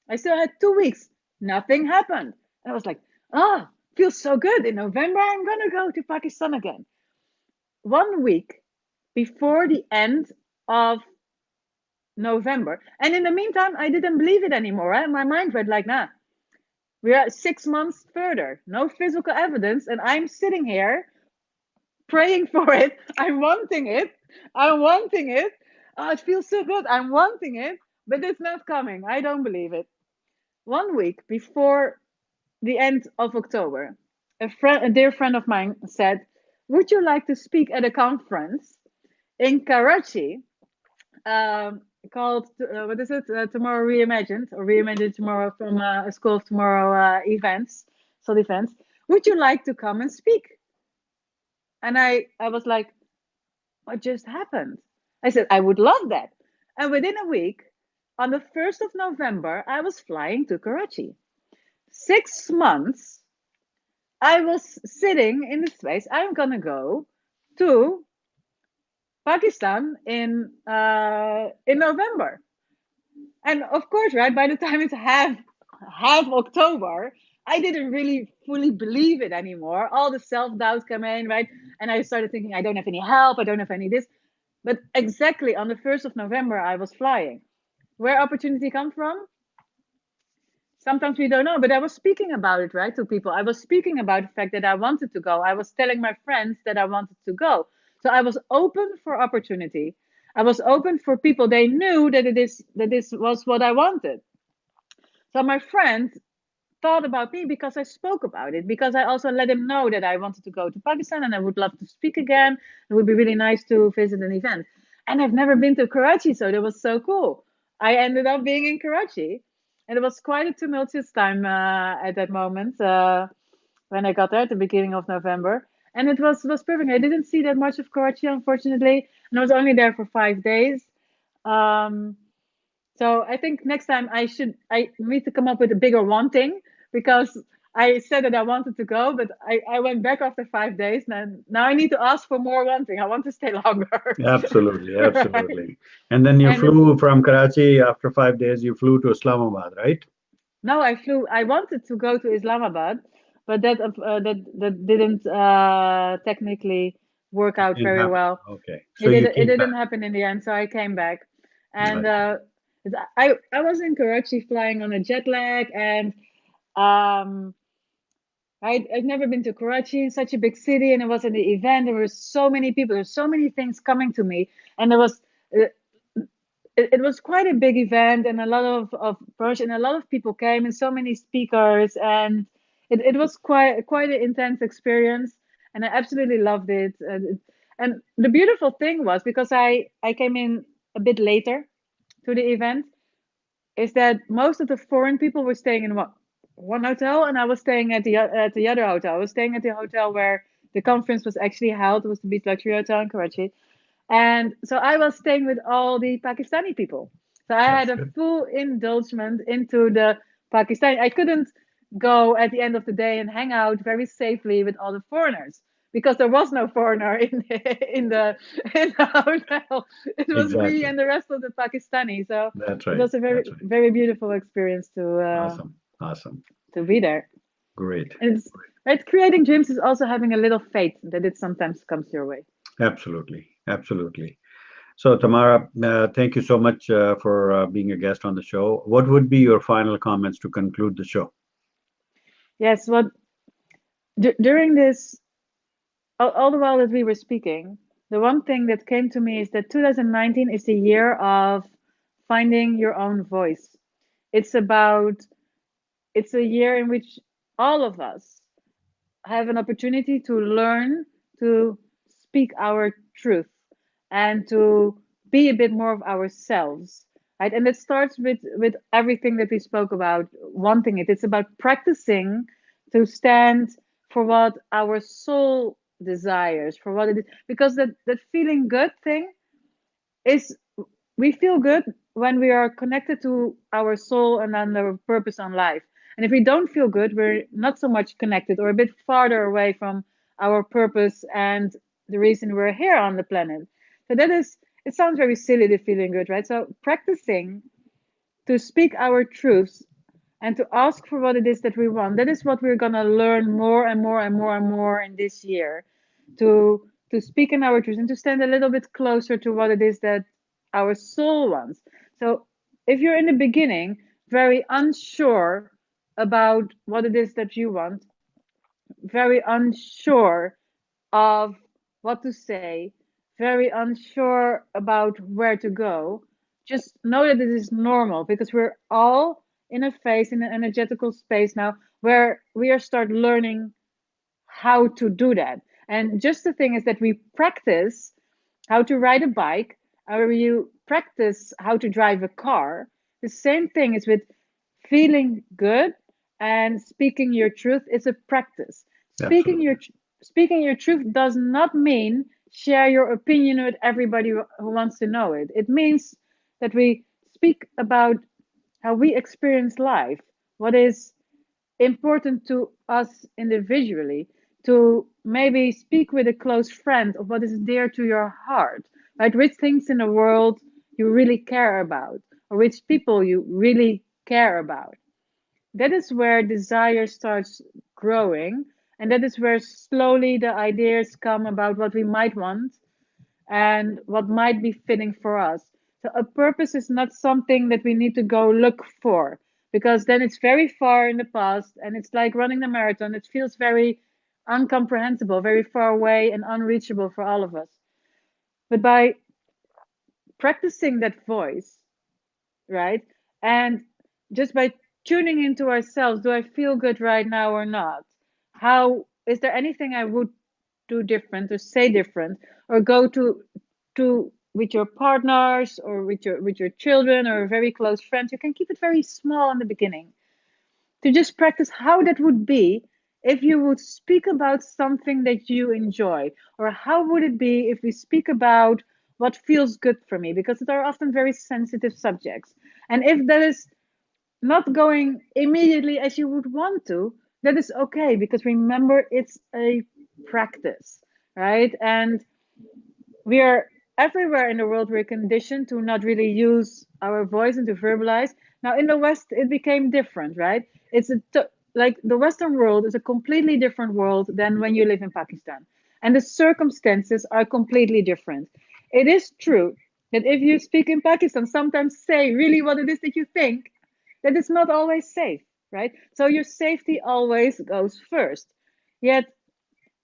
I still had 2 weeks. Nothing happened. And I was like, oh, feels so good. In November, I'm going to go to Pakistan again. 1 week before the end of November. And in the meantime, I didn't believe it anymore. Right? My mind went like, nah, we are 6 months further. No physical evidence. And I'm sitting here praying for it. I'm wanting it. I'm wanting it. Oh, it feels so good. I'm wanting it. But it's not coming. I don't believe it. 1 week before the end of October, a dear friend of mine said, would you like to speak at a conference in Karachi called, what is it? Tomorrow Reimagined, or Reimagined Tomorrow, from a School of Tomorrow events, study events. Would you like to come and speak? And I was like, what just happened? I said, I would love that. And within a week, on the 1st of November, I was flying to Karachi. 6 months I was sitting in the space. I'm gonna go to Pakistan in November, and of course, right by the time it's half October, I didn't really fully believe it anymore. All the self doubts come in, right, and I started thinking, I don't have any help, I don't have any this. But exactly on the 1st of November, I was flying. Where opportunity come from? Sometimes we don't know, but I was speaking about it, right, to people. I was speaking about the fact that I wanted to go. I was telling my friends that I wanted to go. So I was open for opportunity. I was open for people. They knew that this was what I wanted. So my friend thought about me because I spoke about it, because I also let him know that I wanted to go to Pakistan and I would love to speak again. It would be really nice to visit an event. And I've never been to Karachi, so that was so cool. I ended up being in Karachi, and it was quite a tumultuous time at that moment when I got there at the beginning of November. And it was perfect. I didn't see that much of Karachi, unfortunately, and I was only there for 5 days. Um, so I think next time I need to come up with a bigger wanting, because I said that I wanted to go, but I went back after 5 days. And now I need to ask for more wanting. I want to stay longer. Absolutely, Right. absolutely. And then you And it, flew from Karachi after 5 days, you flew to Islamabad, right? no, I wanted to go to Islamabad, but that didn't technically work out Didn't very happen. well. Okay. So It you didn't it came back. didn't happen in the end, so I came back. And Right. I was in Karachi flying on a jet lag, and um I've never been to Karachi, such a big city, and it was an event. There were so many people, there were so many things coming to me, and there was uh, it was quite a big event, and a lot of promotion, and a lot of people came, and so many speakers, and it was quite an intense experience, and I absolutely loved it. And the beautiful thing was, because I came in a bit later to the event, is that most of the foreign people were staying in one hotel, and I was staying at the other hotel. I was staying at the hotel where the conference was actually held. It was the Beach Luxury Hotel in Karachi. And so I was staying with all the Pakistani people. So I That's had a good. full indulgence into the Pakistani. I couldn't go at the end of the day and hang out very safely with all the foreigners, because there was no foreigner in the hotel. It was me Exactly. and the rest of the Pakistani. So That's it right. was a very That's right. very beautiful experience Awesome. Awesome. to be there. Great. And it's right. Creating dreams is also having a little faith that it sometimes comes your way. Absolutely. Absolutely. So, Tamara, thank you so much for being a guest on the show. What would be your final comments to conclude the show? Yes, what during this, all the while that we were speaking, the one thing that came to me is that 2019 is the year of finding your own voice. It's about, it's a year in which all of us have an opportunity to learn to speak our truth and to be a bit more of ourselves, right? And it starts with everything that we spoke about, wanting it. It's about practicing to stand for what our soul desires, for what it is, because that feeling good thing is, we feel good when we are connected to our soul and then our purpose on life. And if we don't feel good, we're not so much connected, or a bit farther away from our purpose and the reason we're here on the planet. So that is, it sounds very silly, the feeling good, right? So practicing to speak our truths and to ask for what it is that we want. That is what we're gonna learn more and more and more and more in this year, to speak in our truth and to stand a little bit closer to what it is that our soul wants. So if you're in the beginning very unsure about what it is that you want, very unsure of what to say, very unsure about where to go, just know that it is normal, because we're all in a phase, in an energetical space now, where we are start learning how to do that. And just the thing is that we practice how to ride a bike, or you practice how to drive a car. The same thing is with feeling good and speaking your truth. Is a practice. Speaking Absolutely. your speaking your truth does not mean share your opinion with everybody who wants to know it. It means that we speak about how we experience life, what is important to us individually, to maybe speak with a close friend of what is dear to your heart, right? Which things in the world you really care about, or which people you really care about. That is where desire starts growing. And that is where slowly the ideas come about what we might want and what might be fitting for us. So a purpose is not something that we need to go look for, because then it's very far in the past, and it's like running the marathon. It feels very incomprehensible, very far away and unreachable for all of us. But by practicing that voice, right? And just by tuning into ourselves, do I feel good right now or not? How is there anything I would do different or say different, or go to with your partners or with your children or very close friends? You can keep it very small in the beginning, to just practice how that would be if you would speak about something that you enjoy, or how would it be if we speak about what feels good for me, because they're often very sensitive subjects. And if that is not going immediately as you would want to, that is okay, because remember, it's a practice, right? And we are everywhere in the world, we're conditioned to not really use our voice and to verbalize. Now in the West it became different, right? It's like the Western world is a completely different world than when you live in Pakistan, and the circumstances are completely different. It is true that if you speak in Pakistan, sometimes say really what it is that you think, that it's not always safe, right? So your safety always goes first. Yet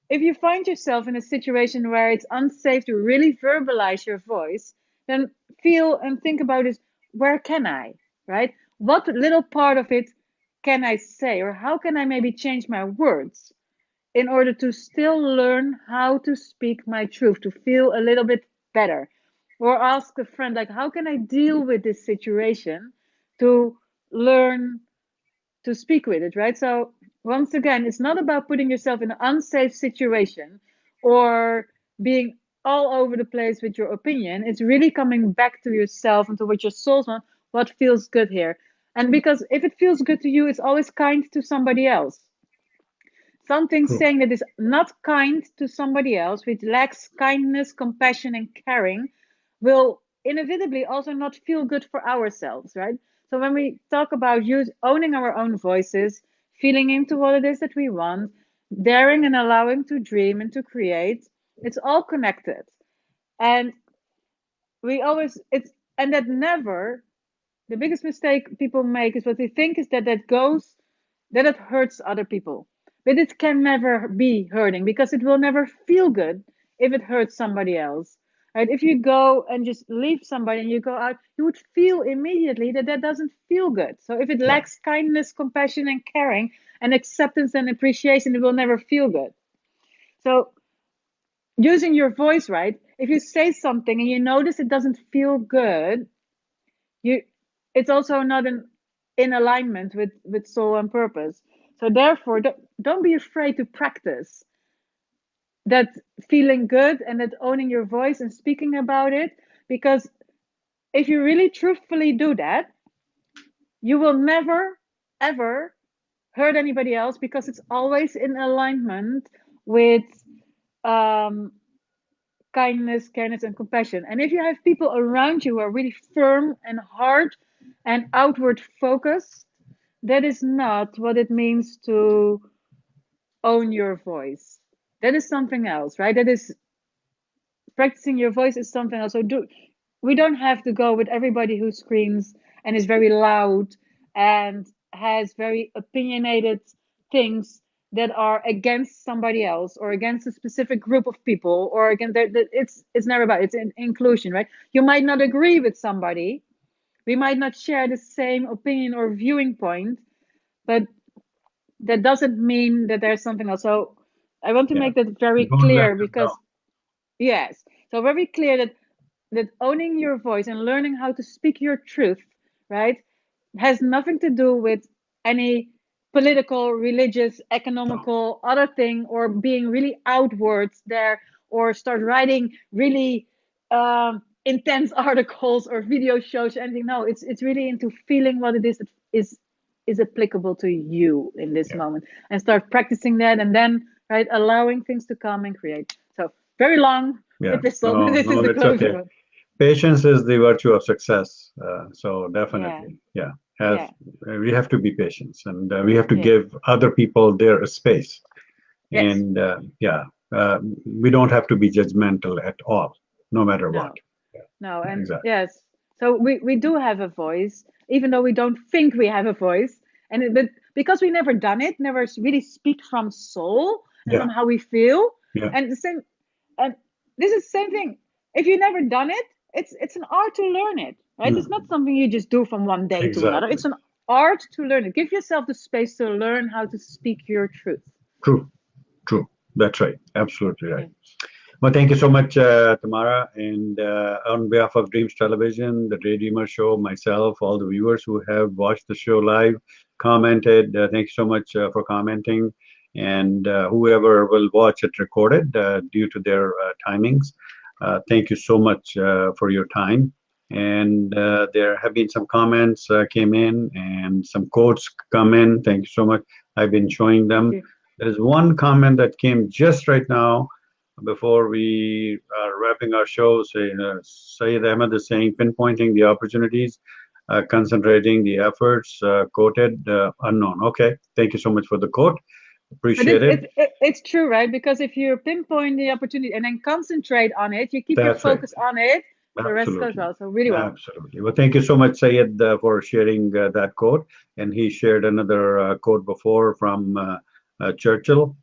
if you find yourself in a situation where it's unsafe to really verbalize your voice, then feel and think about is, where can I, right? What little part of it can I say, or how can I maybe change my words in order to still learn how to speak my truth, to feel a little bit better? Or ask a friend, like, how can I deal with this situation to learn to speak with it, right? So once again, it's not about putting yourself in an unsafe situation or being all over the place with your opinion. It's really coming back to yourself and to what your soul's on, what feels good here. And because if it feels good to you, it's always kind to somebody else. Something True. saying that is not kind to somebody else, which lacks kindness, compassion, and caring, will inevitably also not feel good for ourselves, right? So when we talk about owning our own voices, feeling into what it is that we want, daring and allowing to dream and to create, it's all connected. And we always, it's, and that never, the biggest mistake people make is what they think is that that it hurts other people. But it can never be hurting because it will never feel good if it hurts somebody else. Right? If you go and just leave somebody and you go out, you would feel immediately that that doesn't feel good. So if it Yeah. lacks kindness, compassion, and caring, and acceptance and appreciation, it will never feel good. So using your voice, right? If you say something and you notice it doesn't feel good, you it's also not in alignment with soul and purpose. So therefore, don't be afraid to practice that feeling good and that owning your voice and speaking about it, because if you really truthfully do that, you will never ever hurt anybody else because it's always in alignment with um, kindness, careness, and compassion. And if you have people around you who are really firm and hard and outward focused, that is not what it means to own your voice. That is something else, right? That is practicing your voice is something else. So we don't have to go with everybody who screams and is very loud and has very opinionated things that are against somebody else or against a specific group of people or against it's never about it's an inclusion, right? You might not agree with somebody, we might not share the same opinion or viewing point, but that doesn't mean that there's something else. So I want to Yeah. make that very Don't let clear them down. because yes, so very clear that owning your voice and learning how to speak your truth, right, has nothing to do with any political, religious, No. economical, other thing, or being really outwards there, or start writing really intense articles or video shows or anything. No, it's really into feeling what it is that is applicable to you in this Yeah. moment, and start practicing that, and then right allowing things to come and create. So very long Yeah. epistle, but No, this is no, the it's closing okay. one. Patience is the virtue of success. So Yeah, definitely, yeah. Have yeah, we have to be patient, and we have to yeah, give other people their space. yes. And yeah, we don't have to be judgmental at all, no matter what. No, no, and Exactly. yes. So we do have a voice, even though we don't think we have a voice, and but because we never done it, never really speak from soul and Yeah. from how we feel, Yeah. and the same, and this is the same thing. If you never done it, it's an art to learn it, right? It's not Mm. something you just do from one day to another. Exactly. It's an art to learn it. Give yourself the space to learn how to speak your truth. True. True. That's right. Absolutely right. Yeah. Well, thank you so much, Tamara. And on behalf of Dreams Television, the Daydreamer Show, myself, all the viewers who have watched the show live, commented, thank you so much for commenting. And whoever will watch it recorded due to their timings, thank you so much for your time. And there have been some comments came in and some quotes come in. Thank you so much. I've been showing Thank them. you. There is one comment that came just right now before we are wrapping our show. Sayed Ahmed is saying, pinpointing the opportunities, concentrating the efforts, quoted, unknown. Okay, thank you so much for the quote. But Appreciate it. it's true, right? Because if you pinpoint the opportunity and then concentrate on it, you keep your That's right. focus on it, the rest goes Absolutely. well. So really well. Absolutely. Well, thank you so much, Sayed, for sharing that quote. And he shared another quote before from Churchill.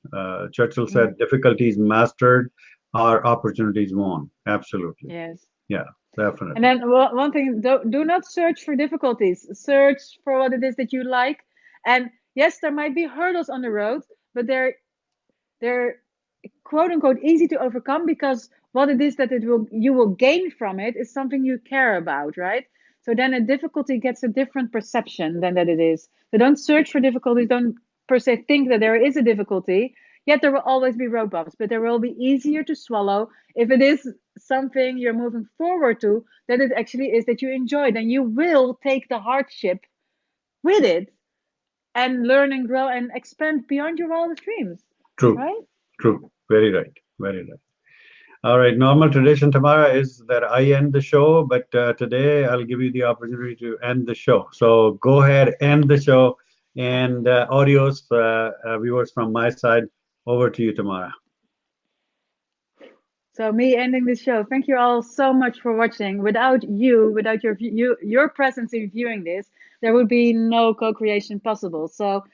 Churchill Mm, said, difficulties mastered are opportunities won. Absolutely. yes. Yeah. And Definitely. then one thing, do not search for difficulties. Search for what it is that you like. And yes, there might be hurdles on the road, but they're quote unquote easy to overcome because what it is that it will you will gain from it is something you care about, right? So then a difficulty gets a different perception than that it is. So don't search for difficulties, don't per se think that there is a difficulty. Yet there will always be road bumps, but there will be easier to swallow if it is something you're moving forward to, that it actually is that you enjoy. Then you will take the hardship with it and learn and grow and expand beyond your wildest dreams, True. right? True. Very right. Very right. All right. Normal tradition, Tamara, is that I end the show, but today I'll give you the opportunity to end the show. So go ahead, end the show, and audios, viewers from my side, over to you, Tamara. So me ending the show. Thank you all so much for watching. Without you, without your presence in viewing this, there would be no co-creation possible. So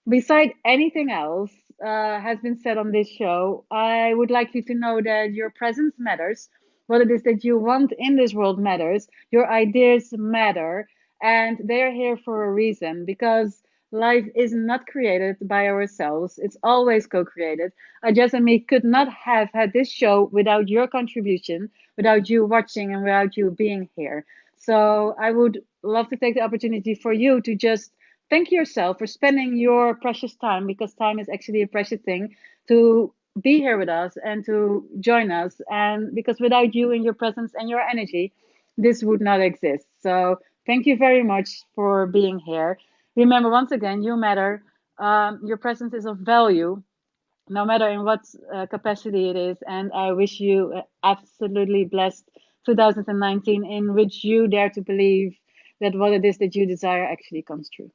beside anything else has been said on this show, I would like you to know that your presence matters. What it is that you want in this world matters. Your ideas matter, and they are here for a reason because life is not created by ourselves. It's always co-created. Ajaz and me could not have had this show without your contribution, without you watching, and without you being here. So I would love to take the opportunity for you to just thank yourself for spending your precious time, because time is actually a precious thing, to be here with us and to join us. And because without you and your presence and your energy, this would not exist. So thank you very much for being here. Remember, once again, you matter. Your presence is of value, no matter in what capacity it is. And I wish you absolutely blessed 2019 in which you dare to believe that what it is that you desire actually comes true.